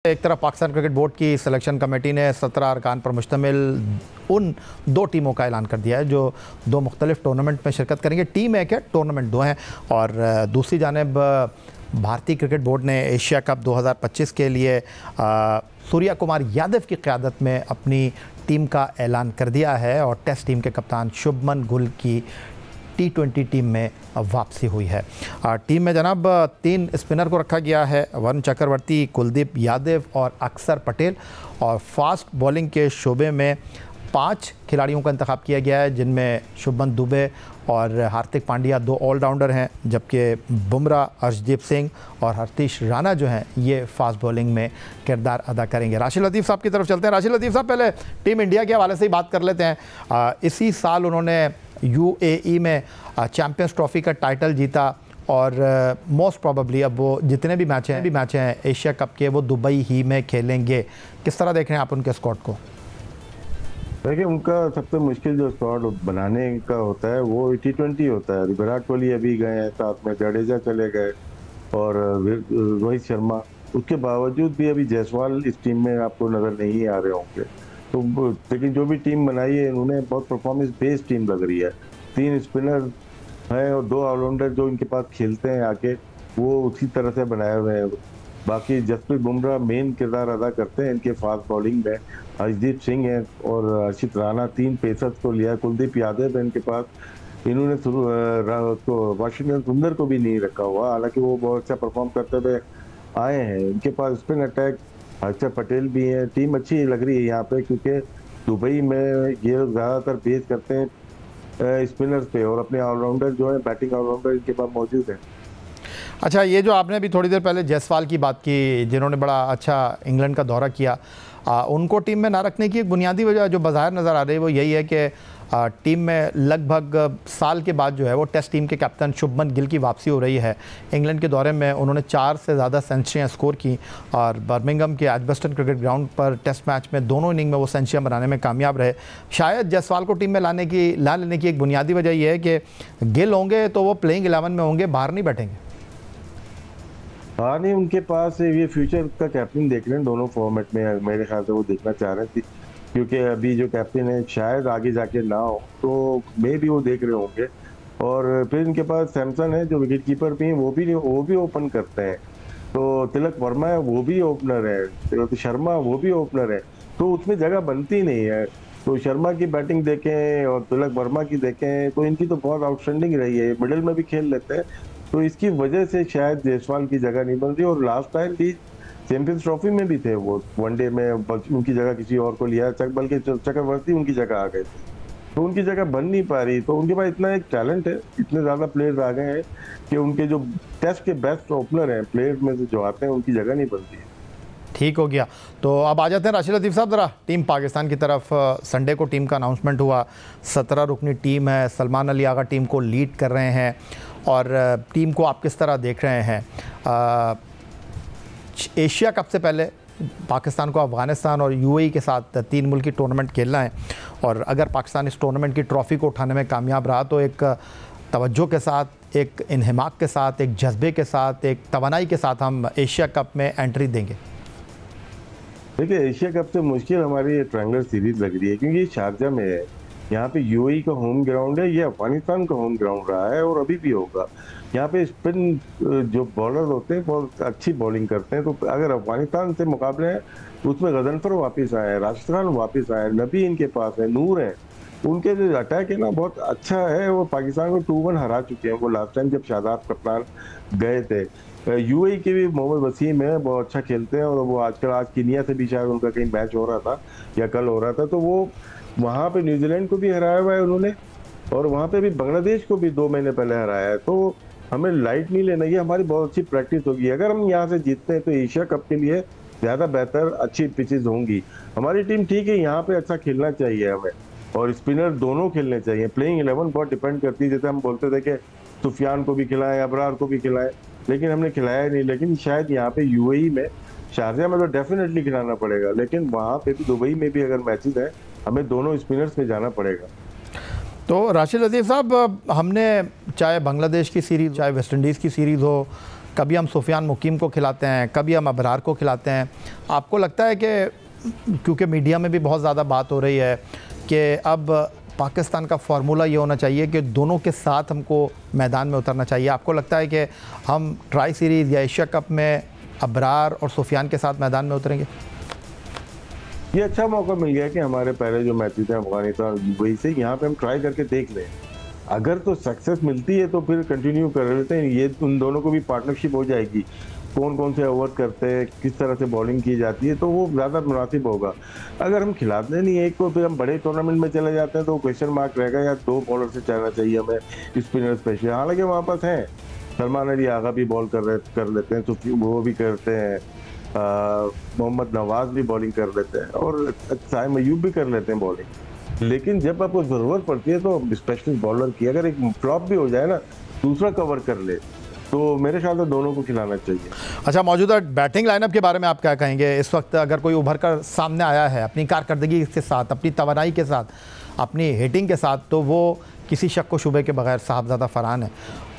एक तरफ Pakistan cricket board की सिलेक्शन कमेटी ने 17 अरकान पर मुश्तमिल उन दो टीमों का ऐलान कर दिया है जो दो मुख्तलिफ टूर्नामेंट में शिरकत करेंगे। टीम एक है, टूर्नामेंट दो हैं। और दूसरी जानिब भारतीय क्रिकेट बोर्ड ने एशिया कप 2025 के लिए सूर्या कुमार यादव की क़यादत में अपनी टीम का ऐलान कर दिया है और टेस्ट टीम के कप्तान शुभमन गुल की T20 टीम में वापसी हुई है। टीम में जनाब 3 स्पिनर को रखा गया है, वरुण चक्रवर्ती, कुलदीप यादव और अक्षर पटेल। और फास्ट बॉलिंग के शोबे में 5 खिलाड़ियों का इंतखाब किया गया है, जिनमें शुभमन दुबे और हार्दिक पांड्या 2 ऑलराउंडर हैं, जबकि बुमराह, अर्शदीप सिंह और हर्षदीप राणा जो हैं ये फास्ट बॉलिंग में किरदार अदा करेंगे। राशिद लतीफ़ साहब की तरफ चलते हैं। राशिद लतीफ़ साहब, पहले टीम इंडिया के हवाले से ही बात कर लेते हैं। इसी साल उन्होंने UAE में चैम्पियंस ट्रॉफ़ी का टाइटल जीता और मोस्ट प्रॉबेबली अब वो जितने भी मैच हैं एशिया कप के वो दुबई ही में खेलेंगे। किस तरह देख रहे हैं आप उनके स्क्वाड को? देखिए, उनका सबसे मुश्किल जो स्क्वाड बनाने का होता है वो T20 होता है। विराट कोहली अभी गए हैं, साथ में जडेजा चले गए और रोहित शर्मा। उसके बावजूद भी अभी जायसवाल इस टीम में आपको नज़र नहीं आ रहे होंगे। तो लेकिन जो भी टीम बनाई है इन्होंने बहुत परफॉर्मेंस बेस्ड टीम लग रही है। 3 स्पिनर हैं और 2 ऑलराउंडर जो इनके पास खेलते हैं आके, वो उसी तरह से बनाए हुए हैं। बाकी जसप्रीत बुमराह मेन किरदार अदा करते हैं इनके फास्ट बॉलिंग में। अर्शदीप सिंह है और हर्षित राणा 3 पेसर्स को लिया। कुलदीप यादव है इनके पास। इन्होंने वाशिंगटन सुंदर को भी नहीं रखा हुआ, हालांकि वो बहुत अच्छा परफॉर्म करते हुए आए हैं। इनके पास स्पिन अटैक अक्षर पटेल भी है। टीम अच्छी लग रही है यहाँ पे, क्योंकि दुबई में ये ज़्यादातर बेस करते हैं स्पिनर्स पे और अपने ऑलराउंडर जो है बैटिंग ऑलराउंडर इनके पास मौजूद है। अच्छा, ये जो आपने अभी थोड़ी देर पहले जायसवाल की बात की, जिन्होंने बड़ा अच्छा इंग्लैंड का दौरा किया, उनको टीम में ना रखने की एक बुनियादी वजह जो बाज़ाहिर नज़र आ रही है वो यही है कि टीम में लगभग साल के बाद जो है वो टेस्ट टीम के कैप्टन शुभमन गिल की वापसी हो रही है। इंग्लैंड के दौरे में उन्होंने 4 से ज़्यादा सेंचुरियाँ स्कोर की और बर्मिंघम के एजबस्टन क्रिकेट ग्राउंड पर टेस्ट मैच में दोनों इनिंग में वो सेंचुरियाँ बनाने में कामयाब रहे। शायद जायसवाल को टीम में ला लेने की एक बुनियादी वजह यह है कि गिल होंगे तो वो प्लेइंग 11 में होंगे, बाहर नहीं बैठेंगे। हाँ, नहीं, उनके पास ये फ्यूचर का कैप्टन देख रहे हैं दोनों फॉर्मेट में। मेरे ख्याल से वो देखना चाह रहे थे, क्योंकि अभी जो कैप्टन है शायद आगे जाके ना हो, तो मे भी वो देख रहे होंगे। और फिर इनके पास सैमसन है जो विकेट कीपर भी हैं, वो भी ओपन करते हैं। तो तिलक वर्मा है, वो भी ओपनर है। तो शर्मा वो भी ओपनर है, तो उसमें जगह बनती नहीं है। तो शर्मा की बैटिंग देखें और तिलक वर्मा की देखें तो इनकी तो बहुत आउटस्टैंडिंग रही है। मिडिल में भी खेल लेते हैं, तो इसकी वजह से शायद जायसवाल की जगह नहीं बन रही। और लास्ट टाइम भी चैंपियंस ट्रॉफी में भी थे वो, वनडे में उनकी जगह किसी और को लिया, बल्कि चक्रवर्ती उनकी जगह आ गए थे, तो उनकी जगह बन नहीं पा रही। तो उनके पास इतना एक टैलेंट है, इतने ज़्यादा प्लेयर्स आ गए हैं कि उनके जो टेस्ट के बेस्ट ओपनर हैं प्लेयर्स में से जो आते हैं उनकी जगह नहीं बनती है। ठीक हो गया, तो अब आ जाते हैं राशिद लतीफ़ साहब ज़रा टीम पाकिस्तान की तरफ। संडे को टीम का अनाउंसमेंट हुआ, 17 रुकनी टीम है, सलमान अली आगा टीम को लीड कर रहे हैं। और टीम को आप किस तरह देख रहे हैं? एशिया कप से पहले पाकिस्तान को अफ़गानिस्तान और UAE के साथ 3 मुल्की टूर्नामेंट खेलना है, और अगर पाकिस्तान इस टूर्नामेंट की ट्रॉफ़ी को उठाने में कामयाब रहा तो एक तवज्जो के साथ, एक इन्हिमाक के साथ, एक जज्बे के साथ, एक तवानाई के साथ हम एशिया कप में एंट्री देंगे। देखिए, एशिया कप से मुश्किल हमारी ये ट्रायंगुलर सीरीज लग रही है, क्योंकि ये शारजा में है। यहाँ पे UAE का होम ग्राउंड है, ये अफगानिस्तान का होम ग्राउंड रहा है और अभी भी होगा। यहाँ पे स्पिन जो बॉलर होते हैं बहुत अच्छी बॉलिंग करते हैं। तो अगर अफगानिस्तान से मुकाबले हैं तो उसमें गजनफर वापस आए हैं, राशिद खान वापस आए हैं, नबी इनके पास है, नूर है। उनके जो अटैक है ना बहुत अच्छा है। वो पाकिस्तान को 2-1 हरा चुके हैं वो लास्ट टाइम जब शादाब कप्तान गए थे। UAE के भी मोहम्मद वसीम है, बहुत अच्छा खेलते हैं। और वो आज कीनिया से भी शायद उनका कहीं मैच हो रहा था या कल हो रहा था, तो वो वहाँ पे न्यूजीलैंड को भी हराया हुआ है उन्होंने, और वहाँ पे भी बांग्लादेश को भी 2 महीने पहले हराया है। तो हमें लाइट नहीं लेना, ये हमारी बहुत अच्छी प्रैक्टिस होगी। अगर हम यहाँ से जीतते हैं तो एशिया कप के लिए ज़्यादा बेहतर अच्छी पिचेज होंगी। हमारी टीम ठीक है, यहाँ पे अच्छा खेलना चाहिए हमें, और स्पिनर दोनों खेलने चाहिए। प्लेइंग 11 बहुत डिपेंड करती है, जैसे हम बोलते थे कि सुफियान को भी खिलाएं, अबरार को भी खिलाएं, लेकिन हमने खिलाया नहीं। लेकिन शायद यहाँ पे UAE में, शारजा में तो डेफिनेटली खिलाना पड़ेगा, लेकिन वहाँ पे भी दुबई में भी अगर मैचेस हैं हमें दोनों स्पिनर्स में जाना पड़ेगा। तो राशिद लतीफ़ साहब, हमने चाहे बांग्लादेश की सीरीज़, चाहे वेस्ट इंडीज़ की सीरीज़ हो, कभी हम सुफियान मुकीम को खिलाते हैं, कभी हम अबरार को खिलाते हैं। आपको लगता है कि क्योंकि मीडिया में भी बहुत ज़्यादा बात हो रही है कि अब पाकिस्तान का फार्मूला ये होना चाहिए कि दोनों के साथ हमको मैदान में उतरना चाहिए, आपको लगता है कि हम ट्राई सीरीज़ या एशिया कप में अबरार और सुफियान के साथ मैदान में उतरेंगे? ये अच्छा मौका मिल गया कि हमारे पहले जो मैचेस हैं अफगानिस्तान दुबई से, यहाँ पे हम ट्राई करके देख लें। अगर तो सक्सेस मिलती है तो फिर कंटिन्यू कर लेते हैं। ये उन दोनों को भी पार्टनरशिप हो जाएगी, कौन कौन से ओवर करते हैं, किस तरह से बॉलिंग की जाती है, तो वो ज़्यादा मुनासिब होगा। अगर हम खिलाते नहीं एक को, फिर हम बड़े टूर्नामेंट में चले जाते हैं तो क्वेश्चन मार्क रहेगा यार 2 बॉलर से चलना चाहिए हमें, स्पिनर स्पेशल। हालांकि वहाँ पास हैं, सलमान अली आगा भी बॉल कर लेते हैं, तो वो भी करते हैं, मोहम्मद नवाज भी बॉलिंग कर लेते हैं और साइम अयूब भी कर लेते हैं बॉलिंग। लेकिन जब आपको ज़रूरत पड़ती है तो स्पेशलिस्ट बॉलर की अगर एक फ्लॉप भी हो जाए ना, दूसरा कवर कर ले, तो मेरे ख्याल से दोनों को खिलाना चाहिए। अच्छा, मौजूदा बैटिंग लाइनअप के बारे में आप क्या कहेंगे? इस वक्त अगर कोई उभर कर सामने आया है अपनी कारकर्दगी के साथ, अपनी तवानाई के साथ, अपनी हिटिंग के साथ, तो वो किसी शक को शुबे के बगैर साहबजादा फरहान है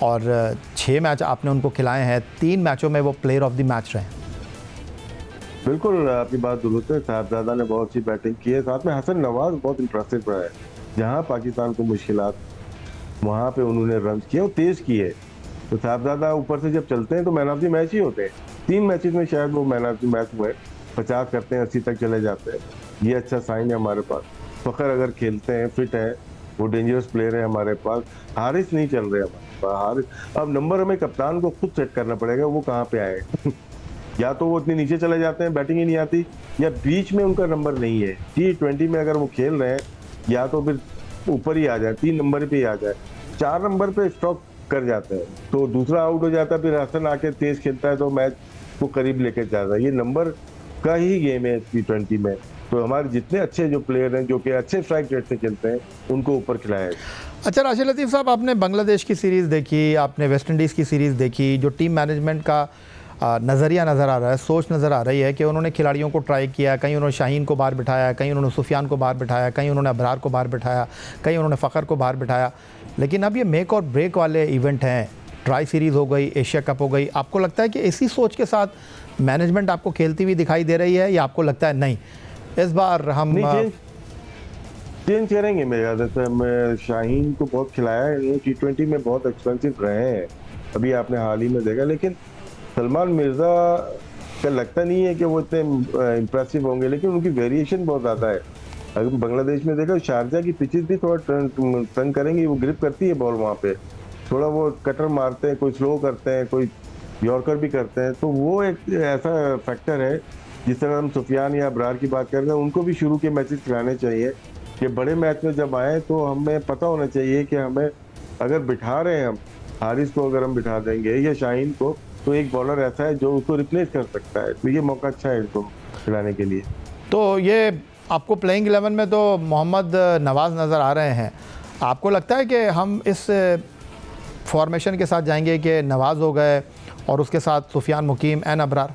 और 6 मैच आपने उनको खिलाए हैं, 3 मैचों में वो प्लेयर ऑफ द मैच रहे। बिल्कुल आपकी बात दुरुस्त है, साहबजादा ने बहुत अच्छी बैटिंग की है, साथ में हसन नवाज बहुत इंप्रेसिव रहा है। जहाँ पाकिस्तान को मुश्किलात, वहाँ पे उन्होंने रन किए और तेज़ किए। तो साहबजादा ऊपर से जब चलते हैं तो मैन ऑफ द मैच ही होते हैं। 3 मैचेस में शायद वो मैन ऑफ द मैच हुए, 50 करते हैं, 80 तक चले जाते हैं। ये अच्छा साइन है हमारे पास। फ़खर अगर खेलते हैं, फिट है, वो डेंजरस प्लेयर है हमारे पास। हारिस नहीं चल रहे हमारे पास, हारिस अब नंबर हमें कप्तान को खुद सेट करना पड़ेगा, वो कहाँ पे आए या तो वो इतने नीचे चले जाते हैं, बैटिंग ही नहीं आती, या बीच में उनका नंबर नहीं है। T20 में अगर वो खेल रहे हैं, या तो फिर ऊपर ही आ जाए, 3 नंबर पे ही आ जाए, 4 नंबर पे स्टॉक कर जाते हैं, तो दूसरा आउट हो जाता है, फिर हसन आके तेज खेलता है तो मैच को करीब लेकर जाता है। ये नंबर का ही गेम है T20 में। तो हमारे जितने अच्छे जो प्लेयर हैं, जो कि अच्छे स्ट्राइक रेट से खेलते हैं, उनको ऊपर खिलाया। अच्छा राशिद लतीफ़ साहब, आपने बांग्लादेश की सीरीज़ देखी, आपने वेस्ट इंडीज़ की सीरीज़ देखी, जो टीम मैनेजमेंट का नज़रिया नज़र आ रहा है, सोच नज़र आ रही है कि उन्होंने खिलाड़ियों को ट्राई किया, कहीं उन्होंने शाहीन को बाहर बिठाया, कहीं उन्होंने सुफियान को बाहर बिठाया, कहीं उन्होंने अबरार को बाहर बिठाया, कहीं उन्होंने फ़खर को बाहर बिठाया। लेकिन अब ये मेक और ब्रेक वाले इवेंट हैं, ट्राई सीरीज़ हो गई, एशिया कप हो गई, आपको लगता है कि इसी सोच के साथ मैनेजमेंट आपको खेलती हुई दिखाई दे रही है, या आपको लगता है नहीं इस बार हम चेंज करेंगे? मेरे ख्याल से मैं शाहीन को बहुत खिलाया है, T20 में बहुत एक्सपेंसिव रहे हैं, अभी आपने हाल ही में देखा। लेकिन सलमान मिर्ज़ा का लगता नहीं है कि वो इतने इम्प्रेसिव होंगे, लेकिन उनकी वेरिएशन बहुत ज़्यादा है। अगर बांग्लादेश में देखा, शारजा की पिचेस भी थोड़ा तंग करेंगी, वो ग्रिप करती है बॉल, वहाँ पे थोड़ा वो कटर मारते हैं, कोई स्लो करते हैं, कोई यॉर्कर भी करते हैं, तो वो एक ऐसा फैक्टर है। जिस तरह हम सुफियान या अबरार की बात कर रहे हैं, उनको भी शुरू के मैचेस खिलाने चाहिए कि बड़े मैच में जब आए तो हमें पता होना चाहिए कि हमें अगर बिठा रहे हैं, हम हारिस को अगर हम बिठा देंगे या शाहीन को, तो एक बॉलर ऐसा है जो उसको रिप्लेस कर सकता है, तो ये मौका अच्छा है इसको खिलाने के लिए। तो ये आपको प्लेइंग 11 में तो मोहम्मद नवाज़ नज़र आ रहे हैं, आपको लगता है कि हम इस फॉर्मेशन के साथ जाएंगे कि नवाज़ हो गए और उसके साथ सुफियान मुकीम एन अबरार?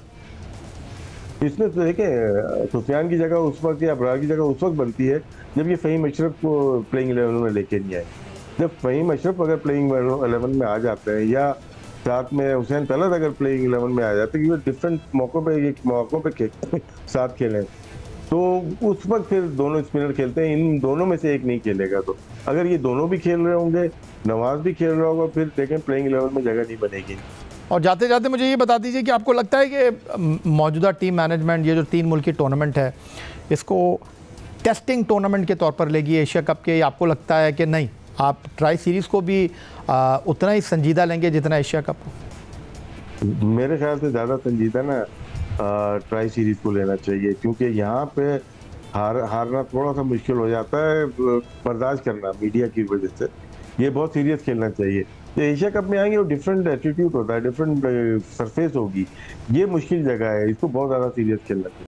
इसमें तो देखें, सुफियान की जगह उस वक्त या अबरार की जगह उस वक्त बनती है जब ये फ़हीम अशरफ को प्लेइंग 11 में लेके नहीं आए। जब फ़हीम अशरफ अगर प्लेइंग 11 में आ जाते हैं, या साथ में हुसैन तलत अगर प्लेइंग 11 में आ जाते हैं, क्योंकि डिफरेंट मौक़ों पे साथ खेलें, तो उस वक्त फिर दोनों स्पिनर खेलते हैं, इन दोनों में से एक नहीं खेलेगा। तो अगर ये दोनों भी खेल रहे होंगे, नवाज भी खेल रहा होगा, फिर देखें प्लेइंग 11 में जगह नहीं बनेगी। और जाते जाते मुझे ये बता दीजिए कि आपको लगता है कि मौजूदा टीम मैनेजमेंट ये जो 3 मुल्की टूर्नामेंट है, इसको टेस्टिंग टूर्नामेंट के तौर पर लेगी एशिया कप के, या आपको लगता है कि नहीं, आप ट्राई सीरीज़ को भी उतना ही संजीदा लेंगे जितना एशिया कप को? मेरे ख्याल से ज़्यादा संजीदा ना ट्राई सीरीज़ को लेना चाहिए, क्योंकि यहाँ पे हारना थोड़ा सा मुश्किल हो जाता है, बर्दाश्त करना मीडिया की वजह से। ये बहुत सीरियस खेलना चाहिए। तो एशिया कप में आएंगे, वो डिफरेंट एटीट्यूड होता है, डिफरेंट सरफेस होगी, ये मुश्किल जगह है, इसको बहुत ज़्यादा सीरियस खेलना चाहिए।